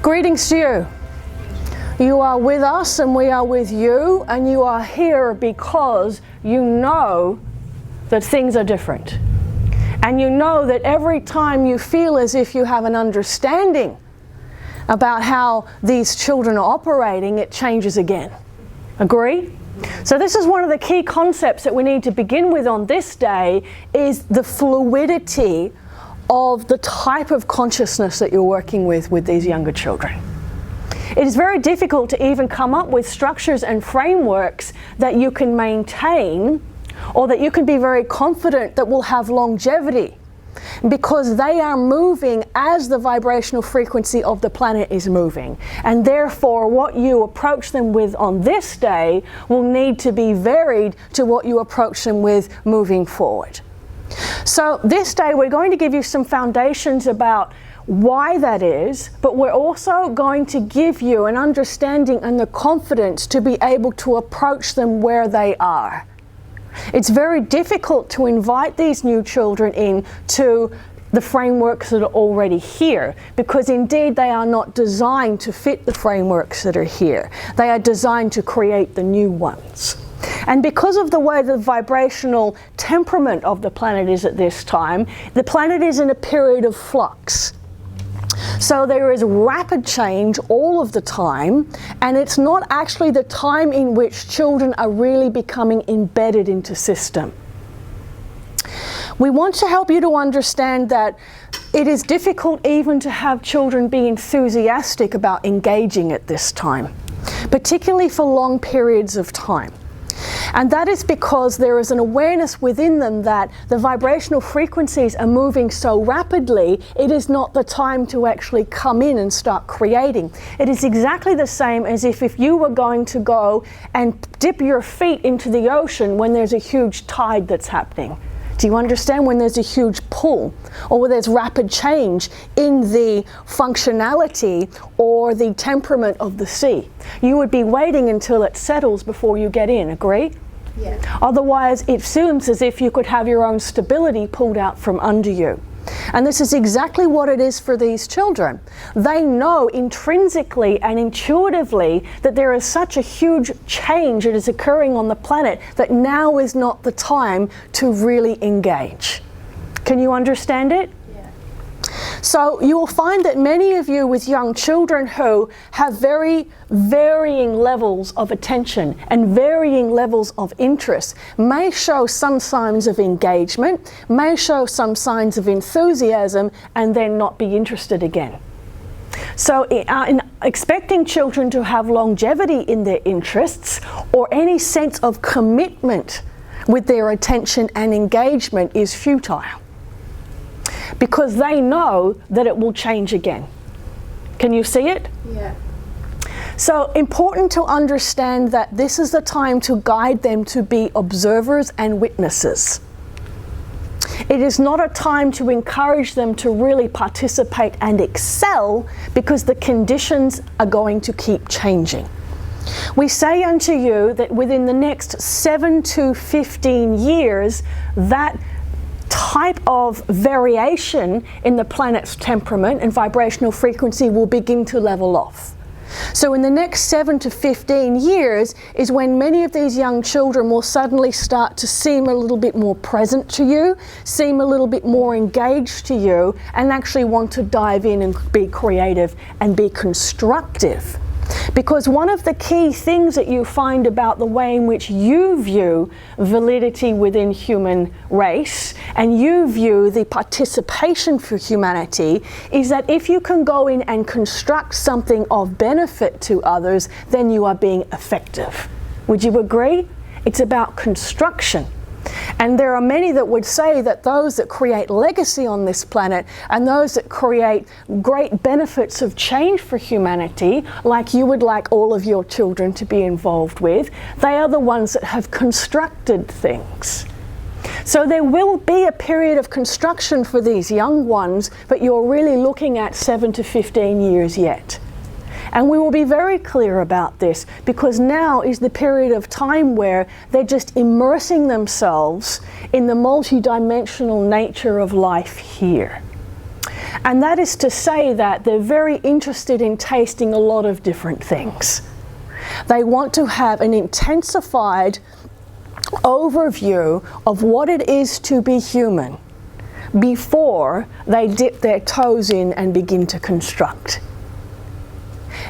Greetings to you. You are with us and we are with you, and you are here because you know that things are different. And you know that every time you feel as if you have an understanding about how these children are operating, it changes again. Agree? So this is one of the key concepts that we need to begin with on this day, is the fluidity of the type of consciousness that you're working with these younger children. It is very difficult to even come up with structures and frameworks that you can maintain or that you can be very confident that will have longevity, because they are moving as the vibrational frequency of the planet is moving. And therefore, what you approach them with on this day will need to be varied to what you approach them with moving forward. So this day we're going to give you some foundations about why that is, but we're also going to give you an understanding and the confidence to be able to approach them where they are. It's very difficult to invite these new children in to the frameworks that are already here, because indeed they are not designed to fit the frameworks that are here. They are designed to create the new ones. And because of the way the vibrational temperament of the planet is at this time, the planet is in a period of flux. So there is rapid change all of the time, and it's not actually the time in which children are really becoming embedded into system. We want to help you to understand that it is difficult even to have children be enthusiastic about engaging at this time, particularly for long periods of time. And that is because there is an awareness within them that the vibrational frequencies are moving so rapidly, it is not the time to actually come in and start creating. It is exactly the same as if you were going to go and dip your feet into the ocean when there's a huge tide that's happening. Do you understand? When there's a huge pull, or when there's rapid change in the functionality or the temperament of the sea, you would be waiting until it settles before you get in. Agree? Yeah. Otherwise, it seems as if you could have your own stability pulled out from under you. And this is exactly what it is for these children. They know intrinsically and intuitively that there is such a huge change that is occurring on the planet that now is not the time to really engage. Can you understand it? Yeah. So you will find that many of you with young children who have very varying levels of attention and varying levels of interest may show some signs of engagement, may show some signs of enthusiasm, and then not be interested again. So in expecting children to have longevity in their interests or any sense of commitment with their attention and engagement is futile, because they know that it will change again. Can you see it? Yeah. So important to understand that this is the time to guide them to be observers and witnesses. It is not a time to encourage them to really participate and excel, because the conditions are going to keep changing. We say unto you that within the next 7 to 15 years, that type of variation in the planet's temperament and vibrational frequency will begin to level off. So in the next 7 to 15 years is when many of these young children will suddenly start to seem a little bit more present to you, seem a little bit more engaged to you, and actually want to dive in and be creative and be constructive. Because one of the key things that you find about the way in which you view validity within human race and you view the participation for humanity is that if you can go in and construct something of benefit to others, then you are being effective. Would you agree? It's about construction. And there are many that would say that those that create legacy on this planet and those that create great benefits of change for humanity, like you would like all of your children to be involved with, they are the ones that have constructed things. So there will be a period of construction for these young ones, but you're really looking at 7 to 15 years yet. And we will be very clear about this, because now is the period of time where they're just immersing themselves in the multidimensional nature of life here. And that is to say that they're very interested in tasting a lot of different things. They want to have an intensified overview of what it is to be human before they dip their toes in and begin to construct.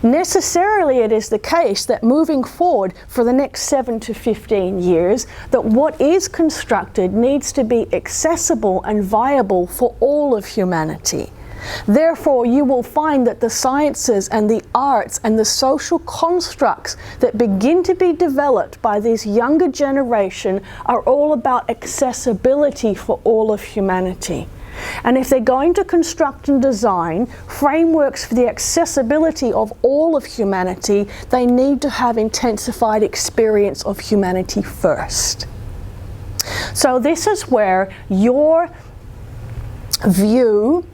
Necessarily it is the case that moving forward for the next 7 to 15 years, that what is constructed needs to be accessible and viable for all of humanity. Therefore, you will find that the sciences and the arts and the social constructs that begin to be developed by this younger generation are all about accessibility for all of humanity. And if they're going to construct and design frameworks for the accessibility of all of humanity, they need to have intensified experience of humanity first. So this is where your view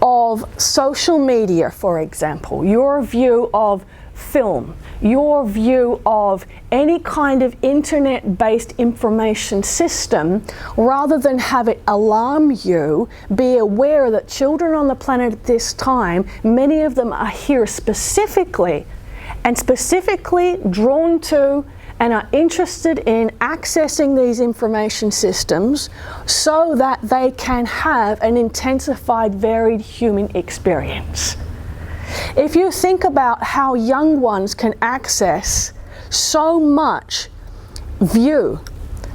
of social media, for example, your view of film, your view of any kind of internet-based information system, rather than have it alarm you, be aware that children on the planet at this time, many of them are here specifically, and specifically drawn to and are interested in accessing these information systems so that they can have an intensified, varied human experience. If you think about how young ones can access so much view,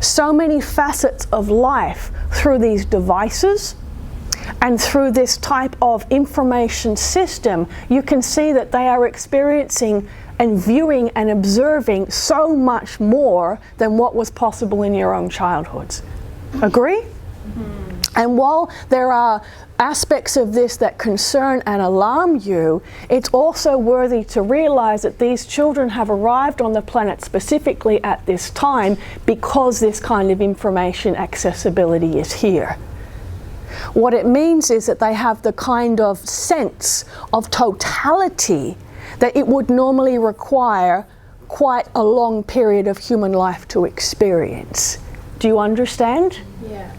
so many facets of life through these devices and through this type of information system, you can see that they are experiencing and viewing and observing so much more than what was possible in your own childhoods. Agree? Mm-hmm. And while there are aspects of this that concern and alarm you, it's also worthy to realize that these children have arrived on the planet specifically at this time because this kind of information accessibility is here. What it means is that they have the kind of sense of totality that it would normally require quite a long period of human life to experience. Do you understand? Yeah.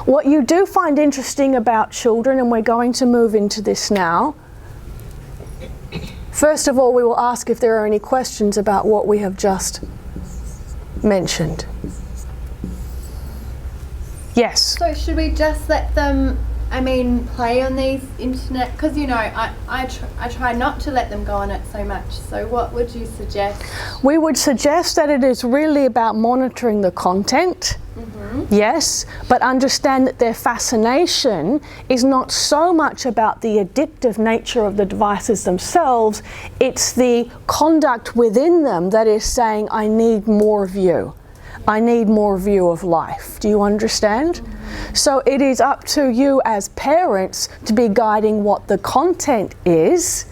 What you do find interesting about children, and we're going to move into this now. First of all, we will ask if there are any questions about what we have just mentioned. Yes? So should we just let them, play on these internet? Because, I try not to let them go on it so much. So what would you suggest? We would suggest that it is really about monitoring the content. Mm-hmm. Yes, but understand that their fascination is not so much about the addictive nature of the devices themselves, it's the conduct within them that is saying, I need more view. I need more view of life. Do you understand? Mm-hmm. So it is up to you as parents to be guiding what the content is,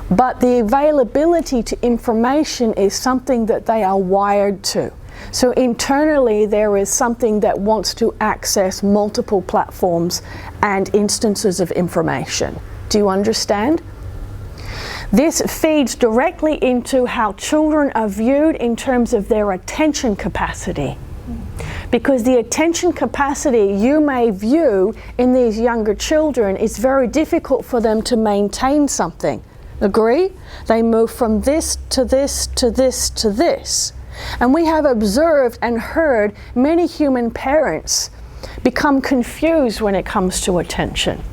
but the availability to information is something that they are wired to. So internally there is something that wants to access multiple platforms and instances of information. Do you understand? This feeds directly into how children are viewed in terms of their attention capacity. Because the attention capacity you may view in these younger children is very difficult for them to maintain something. Agree? They move from this to this to this to this. And we have observed and heard many human parents become confused when it comes to attention.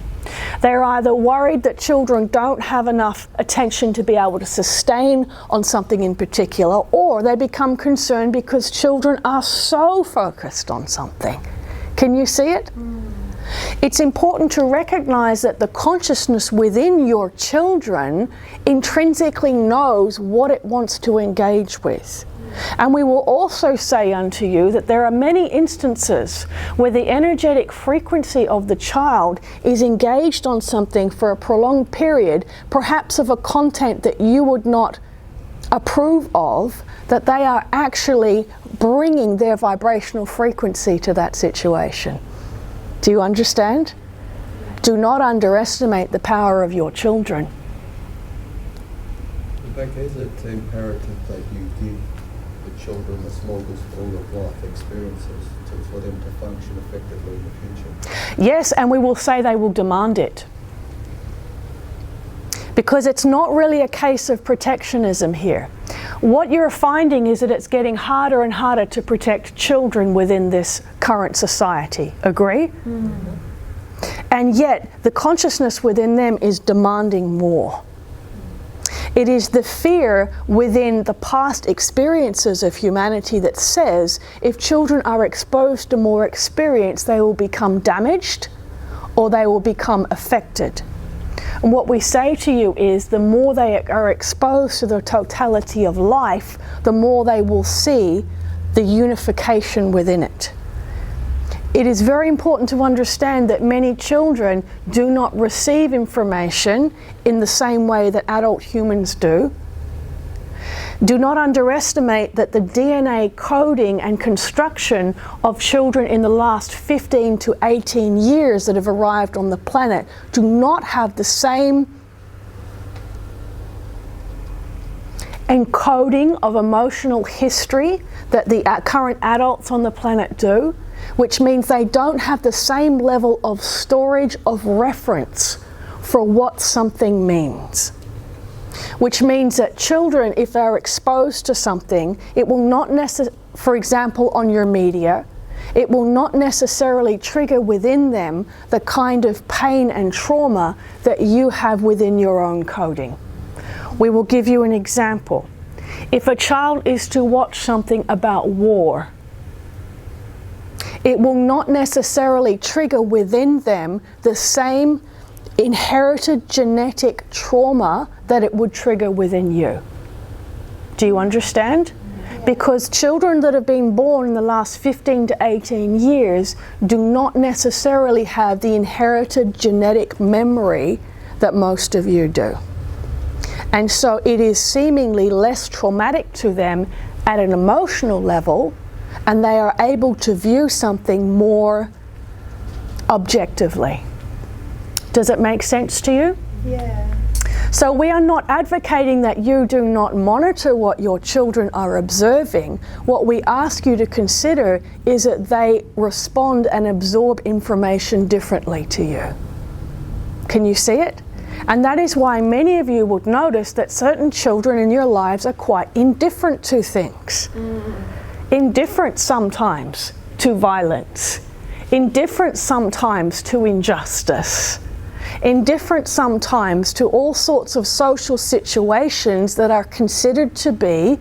They're either worried that children don't have enough attention to be able to sustain on something in particular, or they become concerned because children are so focused on something. Can you see it? It's important to recognize that the consciousness within your children intrinsically knows what it wants to engage with. And we will also say unto you that there are many instances where the energetic frequency of the child is engaged on something for a prolonged period, perhaps of a content that you would not approve of, that they are actually bringing their vibrational frequency to that situation. Do you understand? Do not underestimate the power of your children. Rebecca, is it imperative that you give the children a smorgasbord of life experiences for them to function effectively in the future. Yes, and we will say they will demand it. Because it's not really a case of protectionism here. What you're finding is that it's getting harder and harder to protect children within this current society. Agree? Mm-hmm. And yet, the consciousness within them is demanding more. It is the fear within the past experiences of humanity that says if children are exposed to more experience, they will become damaged or they will become affected. And what we say to you is the more they are exposed to the totality of life, the more they will see the unification within it. It is very important to understand that many children do not receive information in the same way that adult humans do. Do not underestimate that the DNA coding and construction of children in the last 15 to 18 years that have arrived on the planet do not have the same encoding of emotional history that the current adults on the planet do, which means they don't have the same level of storage of reference for what something means. Which means that children, if they're exposed to something, it will not for example, on your media, it will not necessarily trigger within them the kind of pain and trauma that you have within your own coding. We will give you an example. If a child is to watch something about war, it will not necessarily trigger within them the same inherited genetic trauma that it would trigger within you. Do you understand? Yeah. Because children that have been born in the last 15 to 18 years do not necessarily have the inherited genetic memory that most of you do. And so it is seemingly less traumatic to them at an emotional level, and they are able to view something more objectively. Does it make sense to you? Yeah. So we are not advocating that you do not monitor what your children are observing. What we ask you to consider is that they respond and absorb information differently to you. Can you see it? And that is why many of you would notice that certain children in your lives are quite indifferent to things. Indifferent sometimes to violence. Indifferent sometimes to injustice. Indifferent sometimes to all sorts of social situations that are considered to be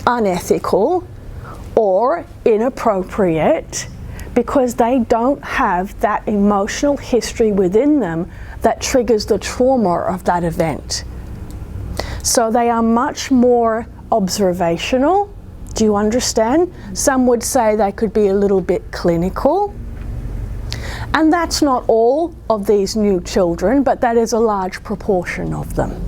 unethical or inappropriate because they don't have that emotional history within them that triggers the trauma of that event. So they are much more observational. Do you understand? Some would say they could be a little bit clinical. And that's not all of these new children, but that is a large proportion of them.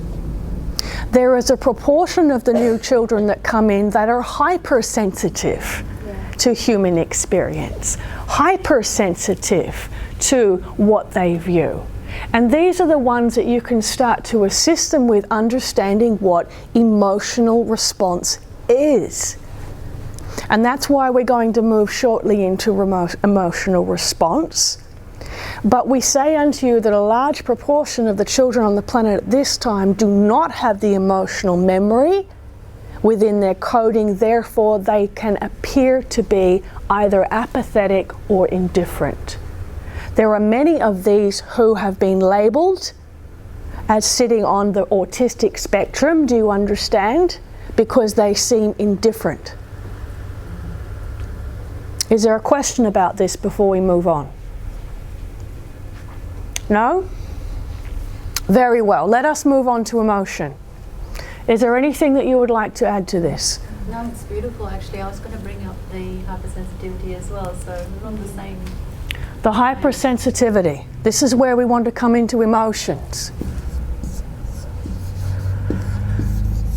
There is a proportion of the new children that come in that are hypersensitive to human experience, hypersensitive to what they view. And these are the ones that you can start to assist them with understanding what emotional response is. And that's why we're going to move shortly into emotional response. But we say unto you that a large proportion of the children on the planet at this time do not have the emotional memory within their coding, therefore they can appear to be either apathetic or indifferent. There are many of these who have been labelled as sitting on the autistic spectrum, do you understand? Because they seem indifferent. Is there a question about this before we move on? No? Very well. Let us move on to emotion. Is there anything that you would like to add to this? No, it's beautiful actually. I was going to bring up the hypersensitivity as well, so we're on the same. The hypersensitivity. This is where we want to come into emotions.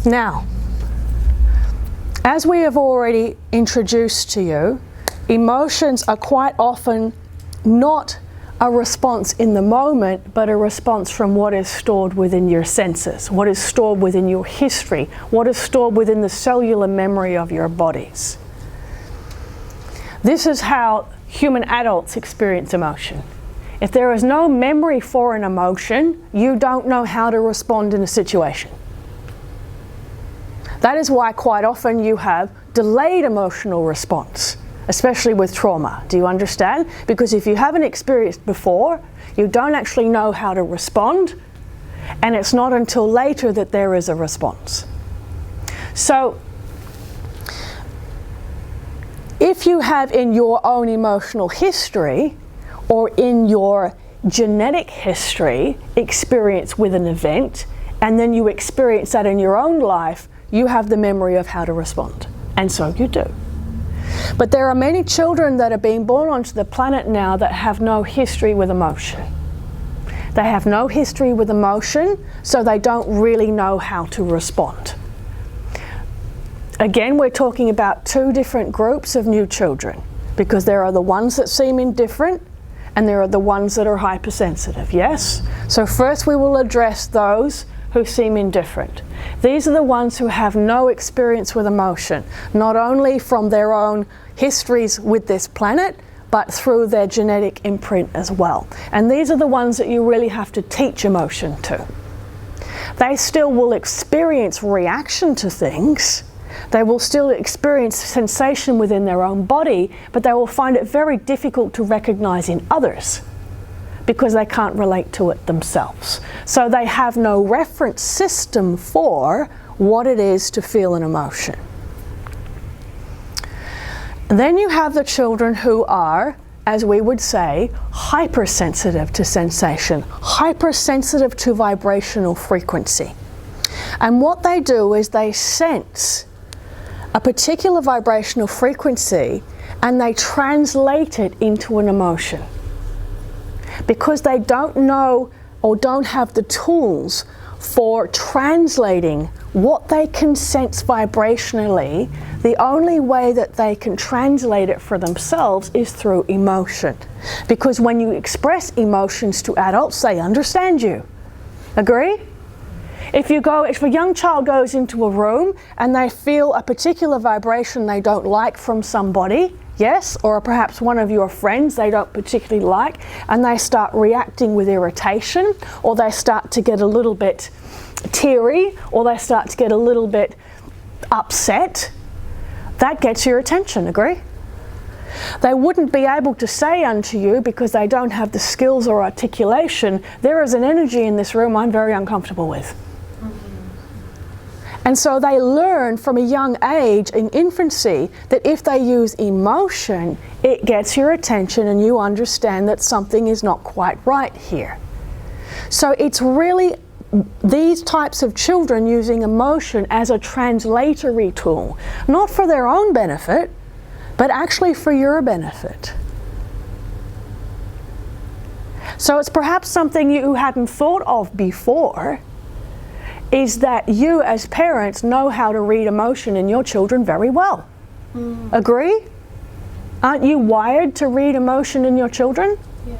Now, as we have already introduced to you, emotions are quite often not a response in the moment, but a response from what is stored within your senses, what is stored within your history, what is stored within the cellular memory of your bodies. This is how human adults experience emotion. If there is no memory for an emotion, you don't know how to respond in a situation. That is why quite often you have delayed emotional response, especially with trauma. Do you understand? Because if you haven't experienced before, you don't actually know how to respond, and it's not until later that there is a response. So, if you have in your own emotional history or in your genetic history experience with an event, and then you experience that in your own life, you have the memory of how to respond. And so you do. But there are many children that are being born onto the planet now that have no history with emotion. They have no history with emotion, so they don't really know how to respond. Again, we're talking about two different groups of new children, because there are the ones that seem indifferent and there are the ones that are hypersensitive, yes? So first we will address those who seem indifferent. These are the ones who have no experience with emotion, not only from their own histories with this planet, but through their genetic imprint as well. And these are the ones that you really have to teach emotion to. They still will experience reaction to things. They will still experience sensation within their own body, but they will find it very difficult to recognize in others, because they can't relate to it themselves. So they have no reference system for what it is to feel an emotion. Then you have the children who are, as we would say, hypersensitive to sensation, hypersensitive to vibrational frequency. And what they do is they sense a particular vibrational frequency and they translate it into an emotion. Because they don't know or don't have the tools for translating what they can sense vibrationally, the only way that they can translate it for themselves is through emotion. Because when you express emotions to adults, they understand you. Agree? If a young child goes into a room and they feel a particular vibration they don't like from somebody, yes, or perhaps one of your friends they don't particularly like, and they start reacting with irritation, or they start to get a little bit teary, or they start to get a little bit upset, that gets your attention, agree? They wouldn't be able to say unto you, because they don't have the skills or articulation, there is an energy in this room I'm very uncomfortable with. And so they learn from a young age in infancy that if they use emotion, it gets your attention and you understand that something is not quite right here. So it's really these types of children using emotion as a translatory tool, not for their own benefit, but actually for your benefit. So it's perhaps something you hadn't thought of before, is that you as parents know how to read emotion in your children very well. Agree? Aren't you wired to read emotion in your children? Yeah.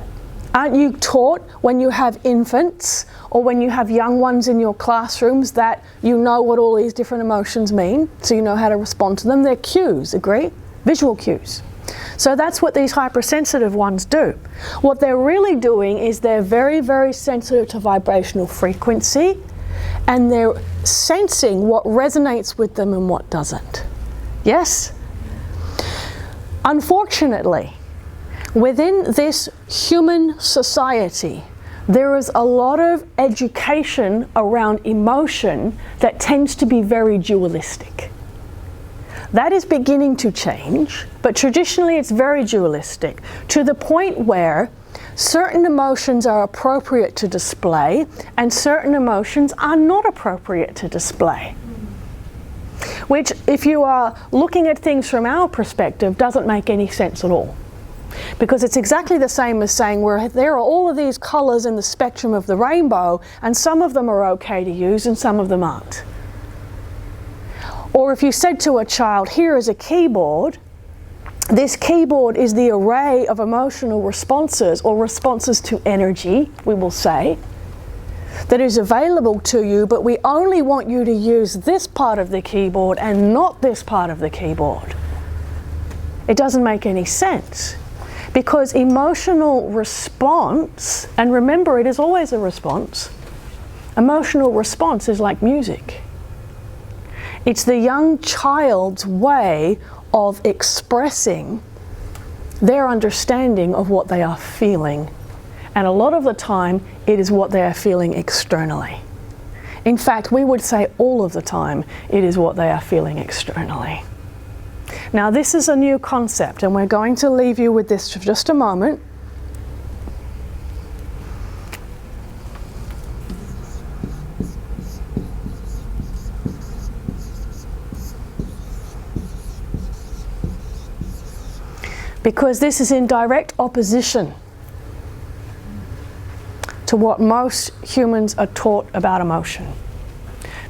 Aren't you taught when you have infants or when you have young ones in your classrooms that you know what all these different emotions mean, so you know how to respond to them? They're cues, agree? Visual cues. So that's what these hypersensitive ones do. What they're really doing is they're very, very sensitive to vibrational frequency, and they're sensing what resonates with them and what doesn't. Yes? Unfortunately, within this human society, there is a lot of education around emotion that tends to be very dualistic. That is beginning to change, but traditionally it's very dualistic, to the point where certain emotions are appropriate to display and certain emotions are not appropriate to display. Which, if you are looking at things from our perspective, doesn't make any sense at all. Because it's exactly the same as saying there are all of these colours in the spectrum of the rainbow, and some of them are okay to use and some of them aren't. Or if you said to a child, here is a keyboard, This keyboard is the array of emotional responses, or responses to energy, we will say, that is available to you, but we only want you to use this part of the keyboard and not this part of the keyboard. It doesn't make any sense, because emotional response, and remember, it is always a response, emotional response is like music. It's the young child's way of expressing their understanding of what they are feeling. And a lot of the time, it is what they are feeling externally. In fact, we would say all of the time, it is what they are feeling externally. Now, this is a new concept, and we're going to leave you with this for just a moment. Because this is in direct opposition to what most humans are taught about emotion.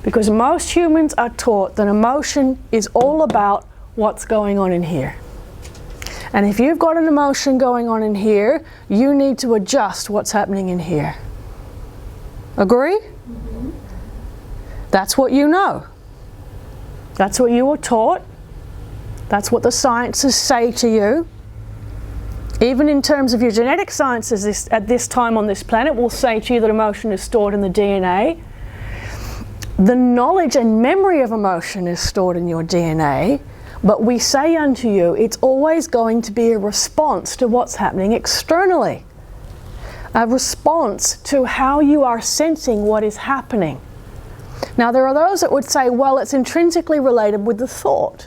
Because most humans are taught that emotion is all about what's going on in here. And if you've got an emotion going on in here, you need to adjust what's happening in here. Agree? Mm-hmm. That's what you know. That's what you were taught. That's what the sciences say to you. Even in terms of your genetic sciences, at this time on this planet, will say to you that emotion is stored in the DNA. The knowledge and memory of emotion is stored in your DNA, but we say unto you, it's always going to be a response to what's happening externally. A response to how you are sensing what is happening. Now, there are those that would say, well, it's intrinsically related with the thought.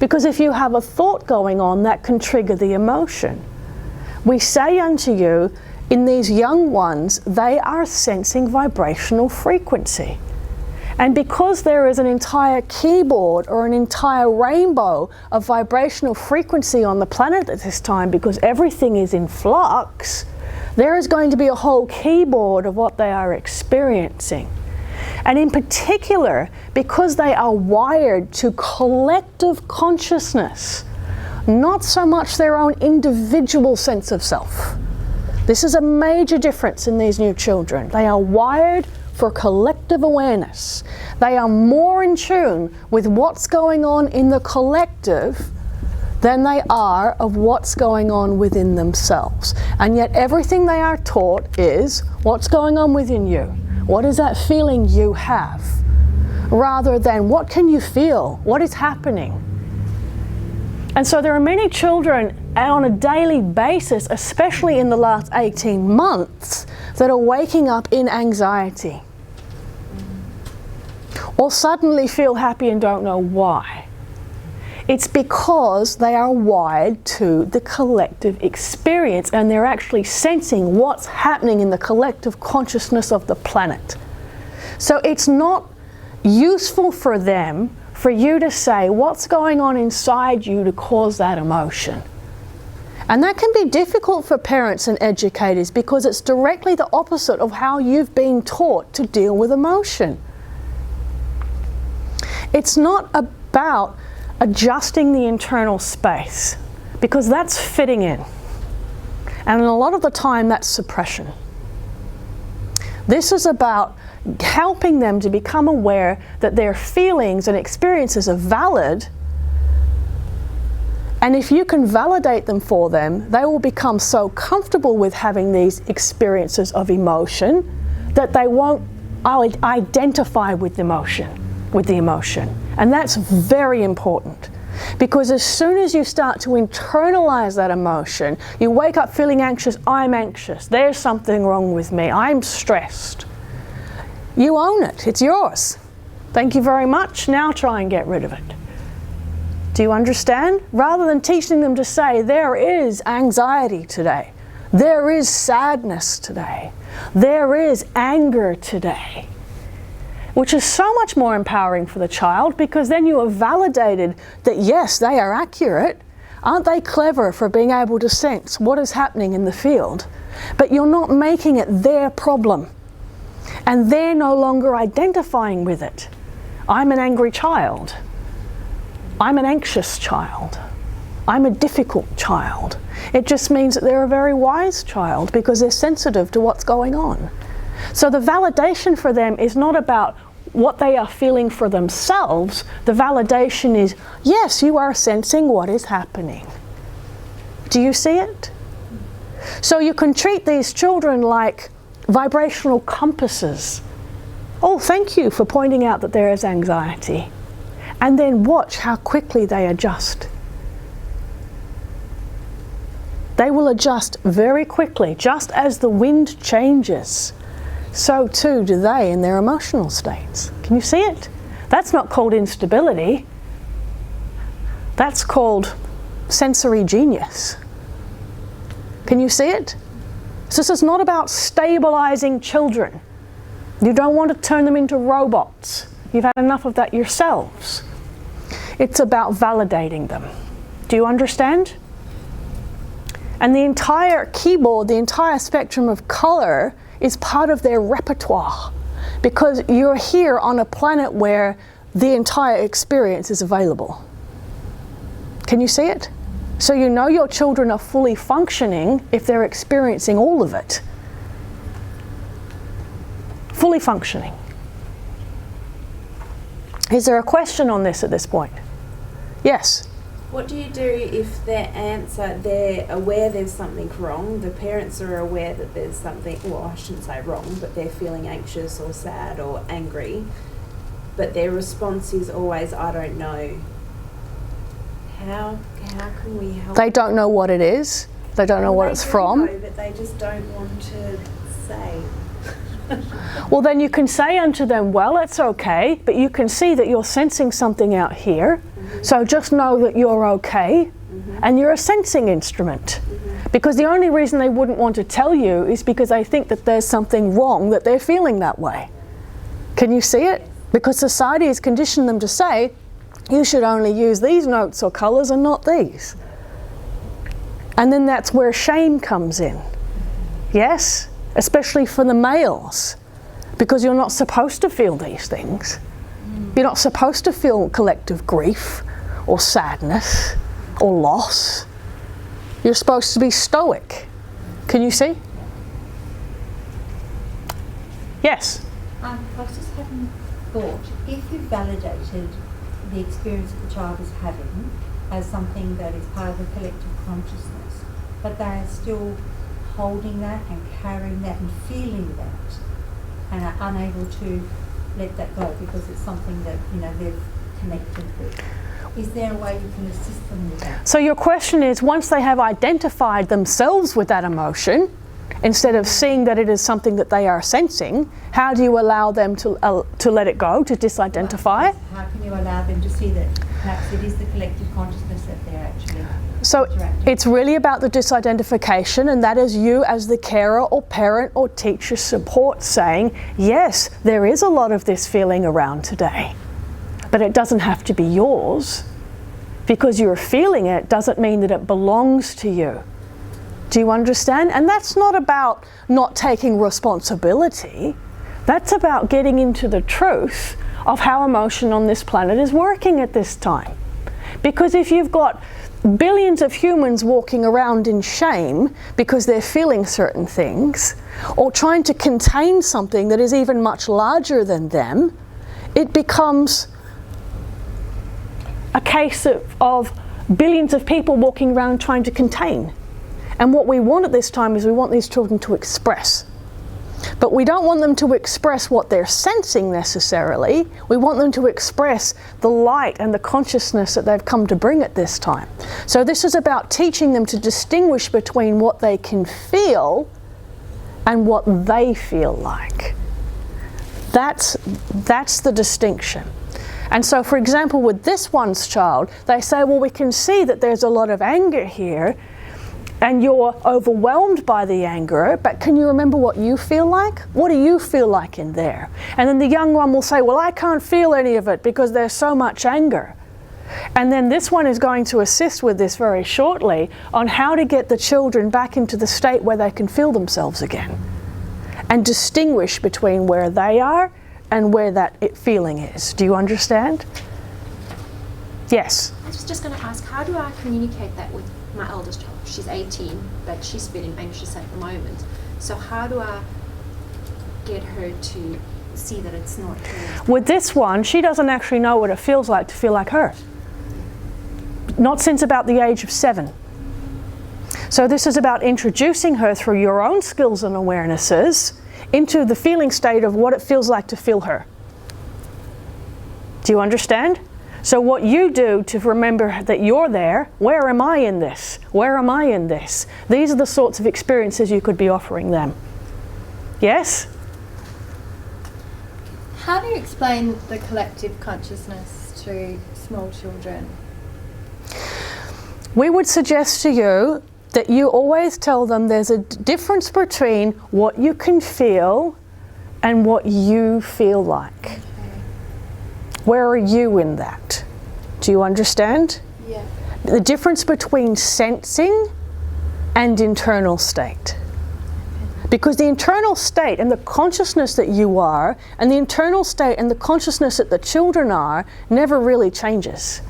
Because if you have a thought going on, that can trigger the emotion. We say unto you, in these young ones, they are sensing vibrational frequency. And because there is an entire keyboard or an entire rainbow of vibrational frequency on the planet at this time, because everything is in flux, there is going to be a whole keyboard of what they are experiencing. And in particular, because they are wired to collective consciousness, not so much their own individual sense of self. This is a major difference in these new children. They are wired for collective awareness. They are more in tune with what's going on in the collective than they are of what's going on within themselves. And yet everything they are taught is what's going on within you. What is that feeling you have? Rather than what can you feel? What is happening? And so there are many children on a daily basis, especially in the last 18 months, that are waking up in anxiety. Or suddenly feel happy and don't know why. It's because they are wired to the collective experience, and they're actually sensing what's happening in the collective consciousness of the planet. So it's not useful for them for you to say what's going on inside you to cause that emotion. And that can be difficult for parents and educators, because it's directly the opposite of how you've been taught to deal with emotion. It's not about adjusting the internal space, because that's fitting in. And a lot of the time that's suppression. This is about helping them to become aware that their feelings and experiences are valid, and if you can validate them for them, they will become so comfortable with having these experiences of emotion that they won't identify with the emotion. And that's very important, because as soon as you start to internalize that emotion, you wake up feeling anxious. I'm anxious. There's something wrong with me. I'm stressed. You own it. It's yours. Thank you very much. Now try and get rid of it. Do you understand? Rather than teaching them to say, there is anxiety today. There is sadness today. There is anger today. Which is so much more empowering for the child, because then you have validated that yes, they are accurate. Aren't they clever for being able to sense what is happening in the field? But you're not making it their problem. And they're no longer identifying with it. I'm an angry child. I'm an anxious child. I'm a difficult child. It just means that they're a very wise child because they're sensitive to what's going on. So the validation for them is not about what they are feeling for themselves. The validation is, yes, you are sensing what is happening. Do you see it? So you can treat these children like vibrational compasses. Oh, thank you for pointing out that there is anxiety. And then watch how quickly they adjust. They will adjust very quickly. Just as the wind changes, so too do they in their emotional states. Can you see it? That's not called instability. That's called sensory genius. Can you see it? So this is not about stabilizing children. You don't want to turn them into robots. You've had enough of that yourselves. It's about validating them. Do you understand? And the entire keyboard, the entire spectrum of color is part of their repertoire, because you're here on a planet where the entire experience is available. Can you see it? So you know your children are fully functioning if they're experiencing all of it. Fully functioning. Is there a question on this at this point? Yes? What do you do if they're aware there's something wrong, the parents are aware that there's something, well, I shouldn't say wrong, but they're feeling anxious or sad or angry, but their response is always, I don't know. How can we help? They don't know what it is. They don't know what it's from. Know, but they just don't want to say. Well, then you can say unto them, well, it's okay, but you can see that you're sensing something out here. Mm-hmm. So just know that you're okay, and you're a sensing instrument. Because the only reason they wouldn't want to tell you is because they think that there's something wrong, that they're feeling that way. Can you see it? Because society has conditioned them to say, you should only use these notes or colours and not these. And then that's where shame comes in. Yes? Especially for the males, because you're not supposed to feel these things. You're not supposed to feel collective grief or sadness or loss. You're supposed to be stoic. Can you see? Yes? I was just having thought, if you validated the experience that the child is having as something that is part of the collective consciousness, but they are still holding that and carrying that and feeling that and are unable to let that go because it's something that, you know, they've connected with. Is there a way you can assist them with that? So your question is, once they have identified themselves with that emotion, instead of seeing that it is something that they are sensing, how do you allow them to let it go, to disidentify? How can you allow them to see that perhaps it is the collective consciousness that they're actually So it's really about the disidentification, and that is you as the carer or parent or teacher support saying, yes, there is a lot of this feeling around today, but it doesn't have to be yours. Because you're feeling it doesn't mean that it belongs to you. Do you understand? And that's not about not taking responsibility. That's about getting into the truth of how emotion on this planet is working at this time. Because if you've got billions of humans walking around in shame because they're feeling certain things, or trying to contain something that is even much larger than them, it becomes a case of billions of people walking around trying to contain. And what we want at this time is we want these children to express. But we don't want them to express what they're sensing necessarily. We want them to express the light and the consciousness that they've come to bring at this time. So this is about teaching them to distinguish between what they can feel and what they feel like. That's the distinction. And so, for example, with this one's child, they say, well, we can see that there's a lot of anger here, and you're overwhelmed by the anger, but can you remember what you feel like? What do you feel like in there? And then the young one will say, well, I can't feel any of it because there's so much anger. And then this one is going to assist with this very shortly on how to get the children back into the state where they can feel themselves again and distinguish between where they are and where that feeling is. Do you understand? Yes. I was just going to ask, how do I communicate that with my eldest child? She's 18, but she's feeling anxious at the moment. So how do I get her to see that it's not her? With this one, she doesn't actually know what it feels like to feel like her. Not since about the age of 7. So this is about introducing her through your own skills and awarenesses into the feeling state of what it feels like to feel her. Do you understand? So what you do to remember that you're there, where am I in this? Where am I in this? These are the sorts of experiences you could be offering them. Yes? How do you explain the collective consciousness to small children? We would suggest to you that you always tell them there's a difference between what you can feel and what you feel like. Where are you in that? Do you understand? Yeah. The difference between sensing and internal state. Because the internal state and the consciousness that you are, and the internal state and the consciousness that the children are, never really changes.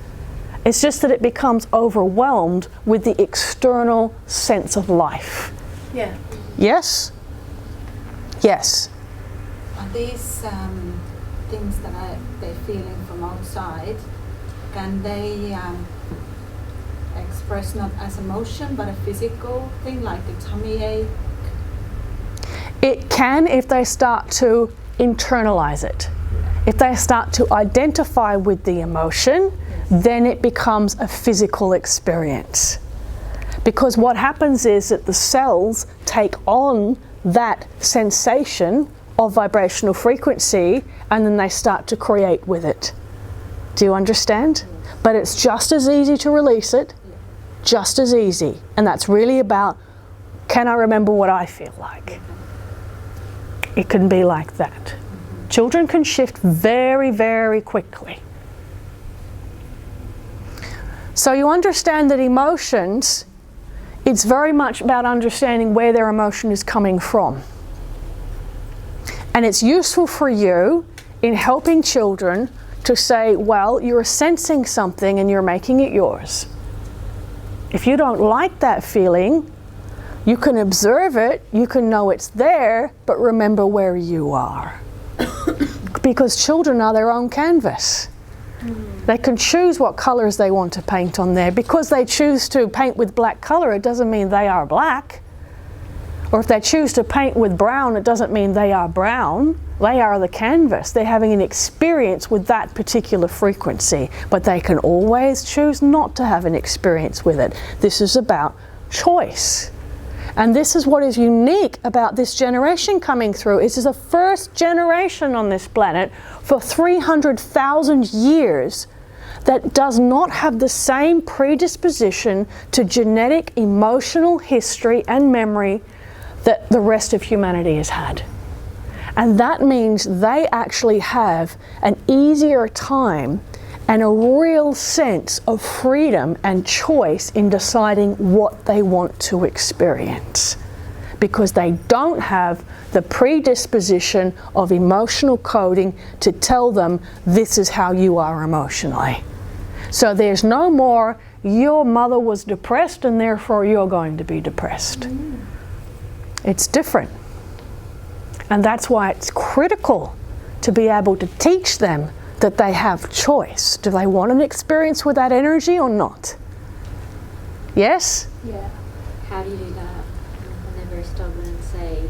It's just that it becomes overwhelmed with the external sense of life. Yeah. Yes? Yes. Are these things that they're feeling from outside, can they express not as emotion but a physical thing like a tummy ache? It can if they start to internalize it. If they start to identify with the emotion, then it becomes a physical experience. Because what happens is that the cells take on that sensation of vibrational frequency and then they start to create with it. Do you understand? But it's just as easy to release it, just as easy. And that's really about, can I remember what I feel like? It can be like that. Children can shift very, very quickly. So you understand that emotions, it's very much about understanding where their emotion is coming from. And it's useful for you in helping children to say, well, you're sensing something and you're making it yours. If you don't like that feeling, you can observe it, you can know it's there, but remember where you are. Because children are their own canvas. They can choose what colours they want to paint on there. Because they choose to paint with black colour, it doesn't mean they are black. Or if they choose to paint with brown, it doesn't mean they are brown. They are the canvas. They're having an experience with that particular frequency. But they can always choose not to have an experience with it. This is about choice. And this is what is unique about this generation coming through. This is the first generation on this planet for 300,000 years that does not have the same predisposition to genetic, emotional history and memory that the rest of humanity has had. And that means they actually have an easier time and a real sense of freedom and choice in deciding what they want to experience. Because they don't have the predisposition of emotional coding to tell them this is how you are emotionally. So there's no more, your mother was depressed and therefore you're going to be depressed. It's different. And that's why it's critical to be able to teach them that they have choice. Do they want an experience with that energy or not? Yes? Yeah. How do you do that when they're very stubborn and say,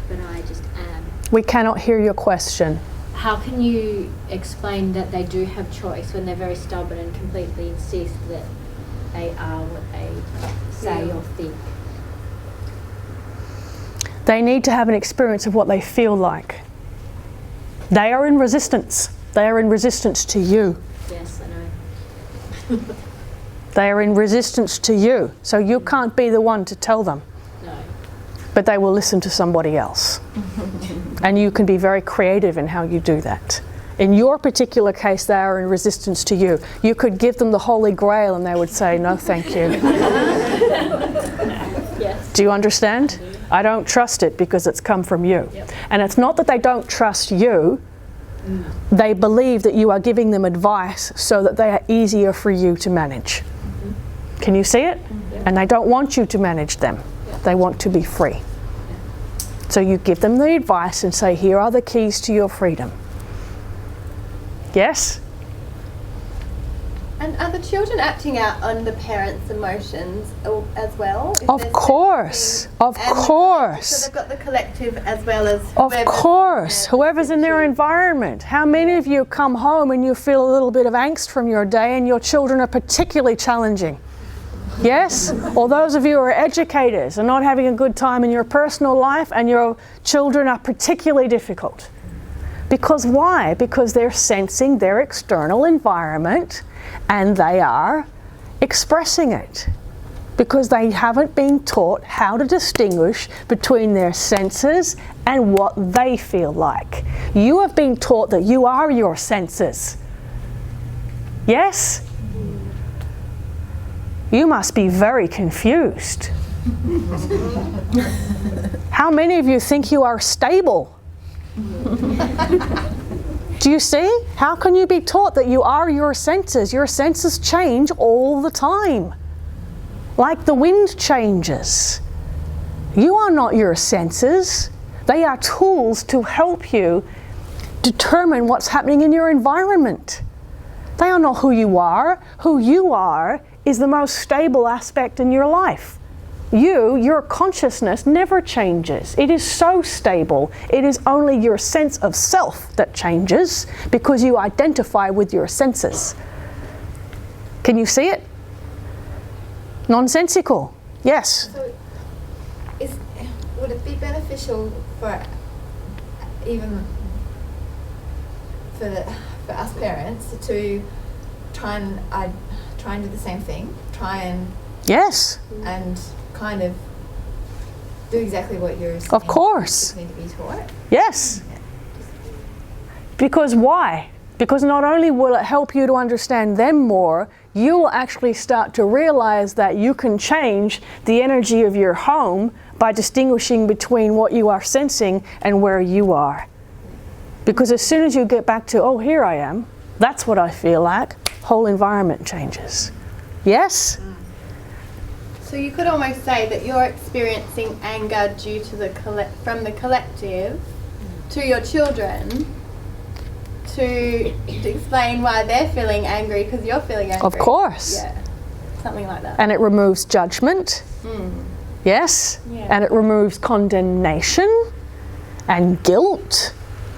but I just am? We cannot hear your question. How can you explain that they do have choice when they're very stubborn and completely insist that they are what they say or think? They need to have an experience of what they feel like. They are in resistance. They are in resistance to you. Yes, I know. They are in resistance to you. So you can't be the one to tell them. No. But they will listen to somebody else. And you can be very creative in how you do that. In your particular case, they are in resistance to you. You could give them the Holy Grail and they would say, no, thank you. Yes. Do you understand? I don't trust it because it's come from you. Yep. And it's not that they don't trust you, They believe that you are giving them advice so that they are easier for you to manage. Can you see it? And they don't want you to manage them. They want to be free. So you give them the advice and say, here are the keys to your freedom. Yes? And are the children acting out on the parents' emotions as well? Of course, of course. So they've got the collective as well as Of course, whoever's in their environment. How many of you come home and you feel a little bit of angst from your day and your children are particularly challenging? Yes? Or those of you who are educators and not having a good time in your personal life and your children are particularly difficult. Because why? Because they're sensing their external environment and they are expressing it. Because they haven't been taught how to distinguish between their senses and what they feel like. You have been taught that you are your senses. Yes? You must be very confused. How many of you think you are stable? Do you see? How can you be taught that you are your senses? Your senses change all the time. Like the wind changes. You are not your senses. They are tools to help you determine what's happening in your environment. They are not who you are. Who you are is the most stable aspect in your life. Your consciousness never changes. It is so stable. It is only your sense of self that changes because you identify with your senses. Can you see it? Nonsensical. Yes. So would it be beneficial for even for us parents to try and do the same thing? Yes. And kind of do exactly what you're saying. Of course. Need to be taught. Yes. Because why? Because not only will it help you to understand them more, you will actually start to realize that you can change the energy of your home by distinguishing between what you are sensing and where you are. Because as soon as you get back to, oh, here I am, that's what I feel like, whole environment changes. Yes? So you could almost say that you're experiencing anger due to from the collective to your children to explain why they're feeling angry because you're feeling angry. Of course. Yeah, something like that. And it removes judgment. Yes? Yeah. And it removes condemnation and guilt.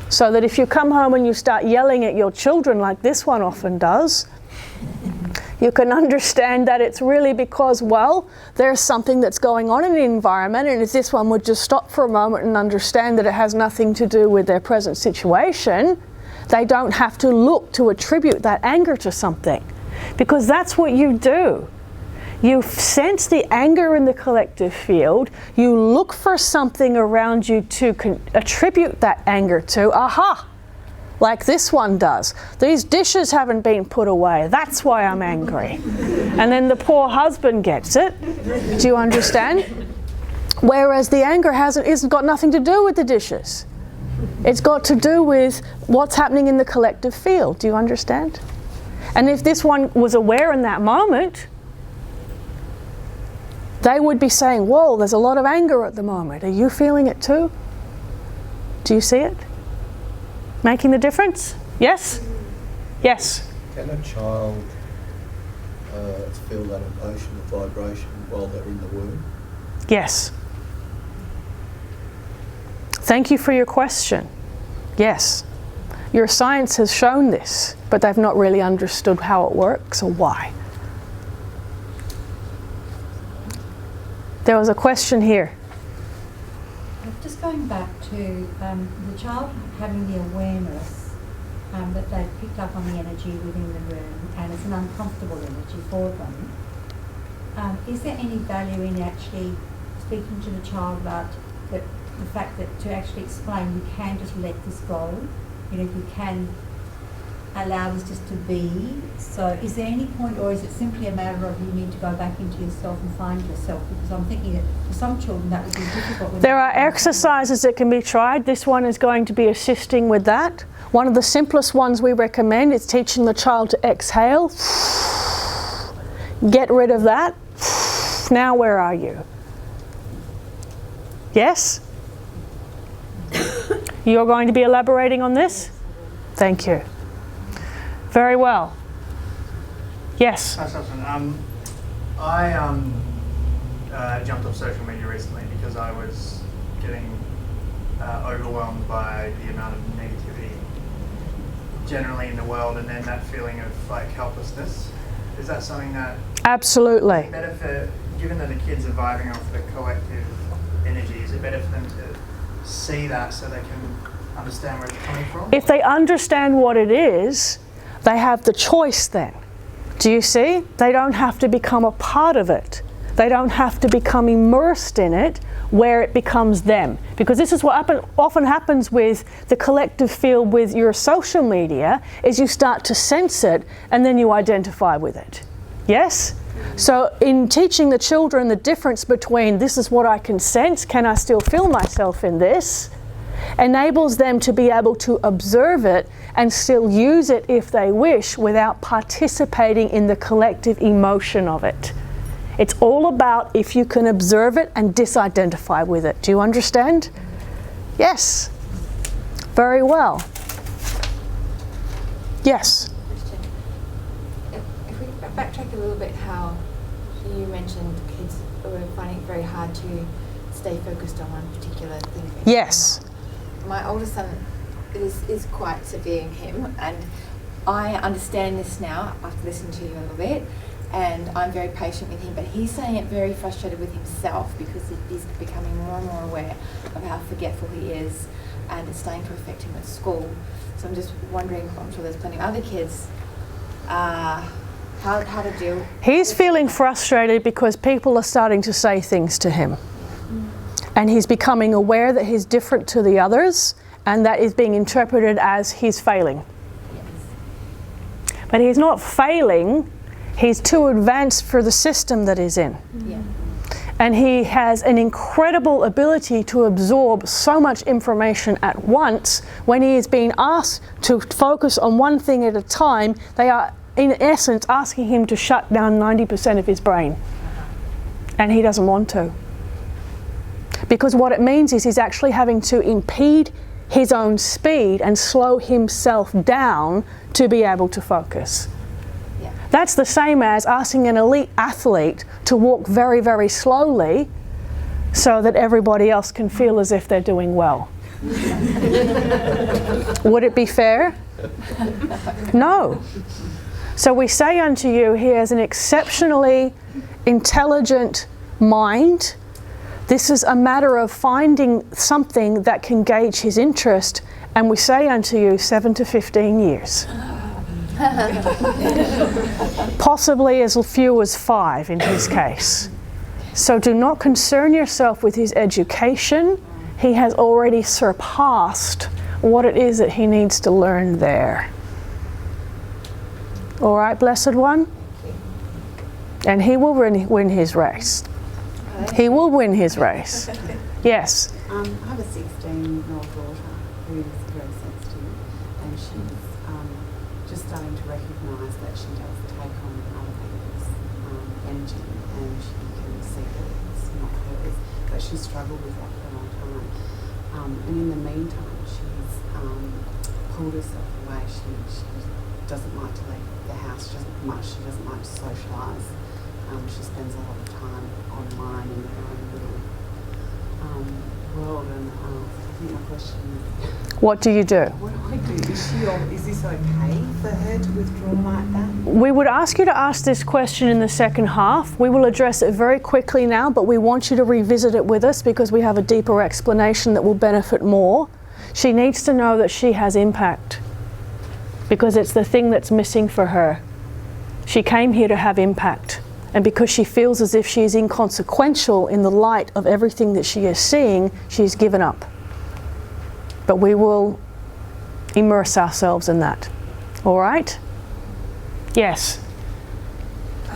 So that if you come home and you start yelling at your children like this one often does, you can understand that it's really because, well, there's something that's going on in the environment, and if this one would just stop for a moment and understand that it has nothing to do with their present situation, they don't have to look to attribute that anger to something. Because that's what you do. You sense the anger in the collective field, you look for something around you to attribute that anger to. Aha! Like this one does. These dishes haven't been put away. That's why I'm angry. And then the poor husband gets it. Do you understand? Whereas the anger isn't got nothing to do with the dishes. It's got to do with what's happening in the collective field. Do you understand? And if this one was aware in that moment, they would be saying, whoa, there's a lot of anger at the moment. Are you feeling it too? Do you see it? Making the difference? Yes? Yes? Can a child feel that emotional vibration while they're in the womb? Yes. Thank you for your question. Yes. Your science has shown this, but they've not really understood how it works or why. There was a question here. Just going back to the child having the awareness that they've picked up on the energy within the room and it's an uncomfortable energy for them, is there any value in actually speaking to the child about the fact that to actually explain you can just let this go, you can allow this just to be? So is there any point, or is it simply a matter of you need to go back into yourself and find yourself? Because I'm thinking that for some children that would be difficult. There are exercises that can be tried. This one is going to be assisting with that. One of the simplest ones we recommend is teaching the child to exhale. Get rid of that. Now where are you? Yes? You're going to be elaborating on this? Thank you. Very well. Yes? I jumped off social media recently because I was getting overwhelmed by the amount of negativity generally in the world, and then that feeling of like helplessness. Is that something that Absolutely. is better for, given that the kids are vibing off the collective energy, is it better for them to see that so they can understand where it's coming from? If they understand what it is, they have the choice then. Do you see? They don't have to become a part of it. They don't have to become immersed in it where it becomes them. Because this is what often happens with the collective field with your social media, is you start to sense it and then you identify with it. Yes? So in teaching the children the difference between this is what I can sense, can I still feel myself in this, enables them to be able to observe it and still use it if they wish without participating in the collective emotion of it. It's all about if you can observe it and disidentify with it. Do you understand? Yes. Very well. Yes. Question. If we backtrack a little bit, how you mentioned kids were finding it very hard to stay focused on one particular thing. Yes. My oldest son is quite severe in him, and I understand this now after listening to you a little bit, and I'm very patient with him, but he's saying it very frustrated with himself because he's becoming more and more aware of how forgetful he is, and it's starting to affect him at school. So I'm just wondering, I'm sure there's plenty of other kids, how to deal. He's feeling frustrated because people are starting to say things to him. And he's becoming aware that he's different to the others, and that is being interpreted as he's failing. Yes. But he's not failing, he's too advanced for the system that he's in. Yeah. And he has an incredible ability to absorb so much information at once. When he is being asked to focus on one thing at a time, they are in essence asking him to shut down 90% of his brain. And he doesn't want to. Because what it means is he's actually having to impede his own speed and slow himself down to be able to focus. Yeah. That's the same as asking an elite athlete to walk very, very slowly so that everybody else can feel as if they're doing well. Would it be fair? No. So we say unto you, he has an exceptionally intelligent mind. This is a matter of finding something that can gauge his interest, and we say unto you 7 to 15 years. Possibly as few as 5 in his case. So do not concern yourself with his education. He has already surpassed what it is that he needs to learn there. All right, blessed one? And he will win his race. He will win his race. Yes. I have a 16-year-old daughter who is very sensitive, and she's just starting to recognise that she does take on other people's energy, and she can see that it's not hers, but she's struggled with that for a long time. And in the meantime, she's pulled herself away. She doesn't like to leave the house. She doesn't like to socialise. She spends a lot of time online in her own little world, and I think my question is, What do you do? what do I do? Is this okay for her to withdraw like that? We would ask you to ask this question in the second half. We will address it very quickly now, but we want you to revisit it with us because we have a deeper explanation that will benefit more. She needs to know that she has impact because it's the thing that's missing for her. She came here to have impact. And because she feels as if she is inconsequential in the light of everything that she is seeing, she's given up. But we will immerse ourselves in that. All right? Yes? I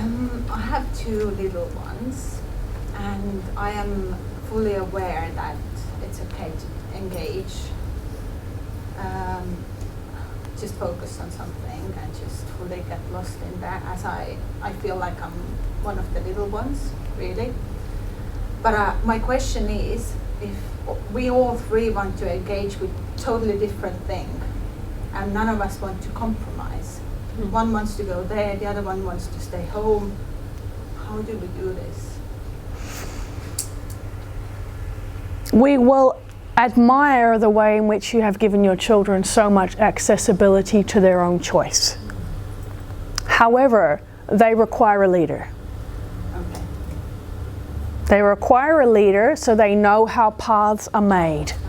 have 2 little ones, and I am fully aware that it's okay to engage. just focus on something and just fully get lost in that, as I feel like I'm one of the little ones, really. But my question is, if we all three want to engage with totally different thing, and none of us want to compromise. One wants to go there, the other one wants to stay home. How do we do this? We will admire the way in which you have given your children so much accessibility to their own choice. However, they require a leader. Okay. They require a leader so they know how paths are made. Okay.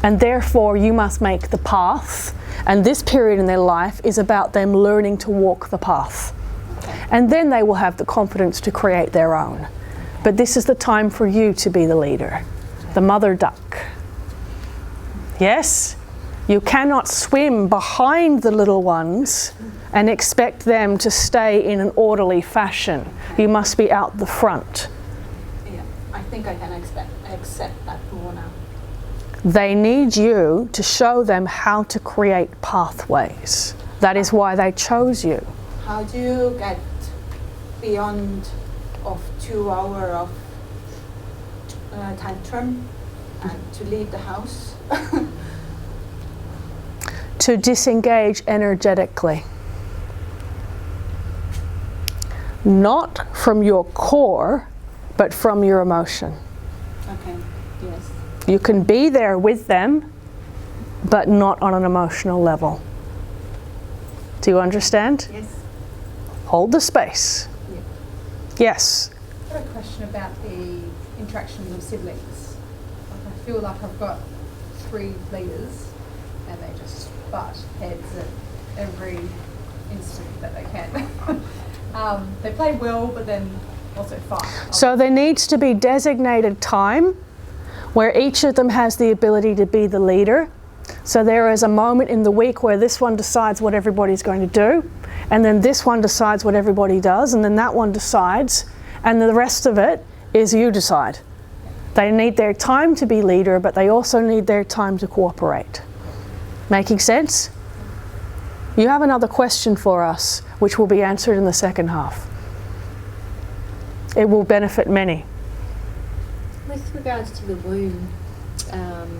And therefore you must make the path, and this period in their life is about them learning to walk the path. Okay. And then they will have the confidence to create their own. But this is the time for you to be the leader, the mother duck. Yes? You cannot swim behind the little ones and expect them to stay in an orderly fashion. You must be out the front. Yeah, I think I can accept that more now. They need you to show them how to create pathways. That is why they chose you. How do you get beyond of 2 hours of tantrum and to leave the house? To disengage energetically. Not from your core, but from your emotion. Okay, yes. You can be there with them, but not on an emotional level. Do you understand? Yes. Hold the space. Yeah. Yes. I've got a question about the interaction with siblings. Like, I feel like I've got 3 leaders and they just butt heads at every instant that they can. They play well, but then also fight. So there needs to be designated time where each of them has the ability to be the leader. So there is a moment in the week where this one decides what everybody's going to do, and then this one decides what everybody does, and then that one decides, and the rest of it is you decide. They need their time to be leader, but they also need their time to cooperate. Making sense? You have another question for us, which will be answered in the second half. It will benefit many. With regards to the womb,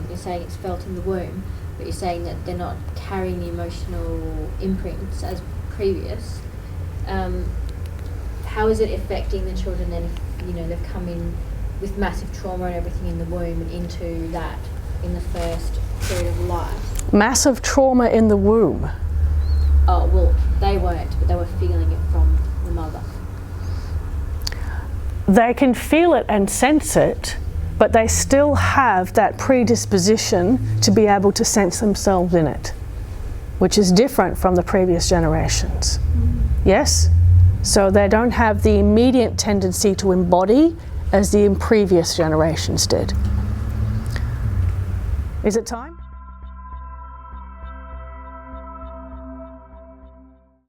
you're saying it's felt in the womb, but you're saying that they're not carrying the emotional imprints as previous. How is it affecting the children then if they've come in with massive trauma and everything in the womb and into that in the first period of life? Massive trauma in the womb. Oh, well, they weren't, but they were feeling it from the mother. They can feel it and sense it, but they still have that predisposition to be able to sense themselves in it, which is different from the previous generations. Yes? So they don't have the immediate tendency to embody as the previous generations did. Is it time?